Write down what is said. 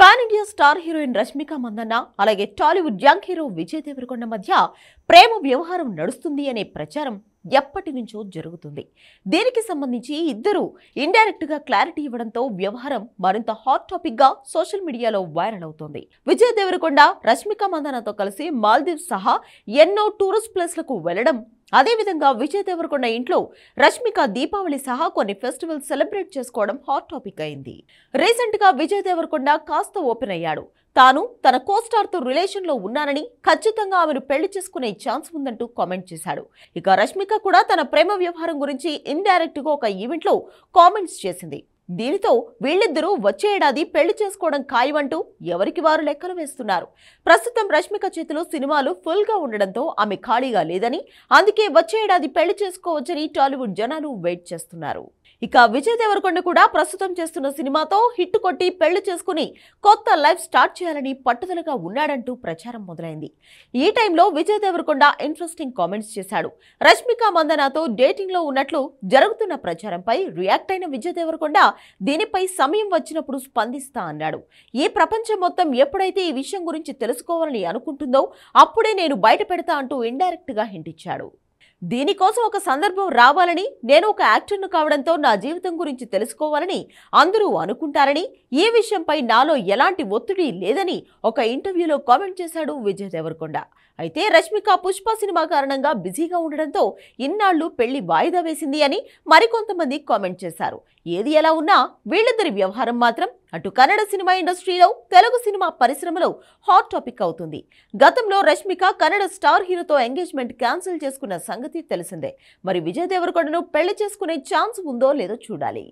Pan India star heroine Rashmika Mandanna అలాగే Tollywood young hero Vijay Devarakonda మధ్య ప్రేమ వ్యవహారం నడుస్తుంది అనే ప్రచారం ఎప్పటి నుంచో జరుగుతుంది. దీనికి సంబంధించి ఇద్దరు ఇండైరెక్ట్ గా క్లారిటీ ఇవ్వడంతో వ్యవహారం మరింత హాట్ టాపిక్ గా సోషల్ మీడియాలో వైరల్ అవుతోంది. విజయ్ దేవరకొండ రష్మిక మందన్నతో కలిసి మాల్దీవ్స్ సహా ఎన్నో టూరిస్ట్ ప్లేస్లకు వెళ్లడం, అదేవిధంగా విజయ్ దేవరకొండ ఇంట్లో రష్మిక దీపావళి సహా కొన్ని ఫెస్టివల్స్ సెలబ్రేట్ చేసుకోవడం హాట్ టాపిక్ అయింది. రీసెంట్ గా విజయ్ దేవరకొండ కాస్త ఓపెన్ అయ్యాడు. తాను తన కోస్టార్ తో రిలేషన్ లో ఉన్నానని, ఖచ్చితంగా ఆమెను పెళ్లి చేసుకునే ఛాన్స్ ఉందంటూ కామెంట్ చేశాడు. ఇక రష్మిక కూడా తన ప్రేమ వ్యవహారం గురించి ఇండైరెక్ట్ గా ఒక ఈవెంట్ లో కామెంట్స్ చేసింది. దీనితో వీళ్ళిద్దరూ వచ్చే ఏడాది పెళ్లి చేసుకోవడం ఖాయమంటూ ఎవరికి వారు లెక్కలు వేస్తున్నారు. ప్రస్తుతం రష్మిక చేతిలో సినిమాలు ఫుల్ గా ఉండడంతో ఆమె ఖాళీగా లేదని, అందుకే వచ్చే ఏడాది పెళ్లి చేసుకోవచ్చని టాలీవుడ్ జనాలు వెయిట్ చేస్తున్నారు. ఇక విజయ్ దేవరకొండ కూడా ప్రస్తుతం చేస్తున్న సినిమాతో హిట్ కొట్టి పెళ్లి చేసుకుని కొత్త లైఫ్ స్టార్ట్ చేయాలని పట్టుదలగా ఉన్నాడంటూ ప్రచారం మొదలైంది. ఈ టైంలో విజయ్ దేవరకొండ ఇంట్రెస్టింగ్ కామెంట్స్ చేశాడు. రష్మిక మందన్నతో డేటింగ్ లో ఉన్నట్లు జరుగుతున్న ప్రచారంపై రియాక్ట్ అయిన విజయ్ దేవరకొండ దీనిపై సమయం వచ్చినప్పుడు స్పందిస్తా అన్నాడు. ఈ ప్రపంచం మొత్తం ఎప్పుడైతే ఈ విషయం గురించి తెలుసుకోవాలని అనుకుంటుందో అప్పుడే నేను బయట పెడతా అంటూ ఇండైరెక్ట్ గా హింట్ ఇచ్చాడు. దీనికోసం ఒక సందర్భం రావాలని, నేను ఒక యాక్టర్ను కావడంతో నా జీవితం గురించి తెలుసుకోవాలని అందరూ అనుకుంటారని, ఈ విషయంపై నాలో ఎలాంటి ఒత్తిడి లేదని ఒక ఇంటర్వ్యూలో కామెంట్ చేశాడు విజయ్ దేవరకొండ. అయితే రష్మిక పుష్ప సినిమా కారణంగా బిజీగా ఉండడంతో ఇన్నాళ్లు పెళ్లి వాయిదా వేసింది అని మరికొంతమంది కామెంట్ చేశారు. ఏది ఎలా ఉన్నా వీళ్ళిద్దరి వ్యవహారం మాత్రం అటు కన్నడ సినిమా ఇండస్ట్రీలో, తెలుగు సినిమా పరిశ్రమలో హాట్ టాపిక్ అవుతుంది. గతంలో రష్మిక కన్నడ స్టార్ హీరోతో ఎంగేజ్మెంట్ క్యాన్సిల్ చేసుకున్న సంగతి తెలిసిందే. మరి విజయ్ దేవరకొండను పెళ్లి చేసుకునే ఛాన్స్ ఉందో లేదో చూడాలి.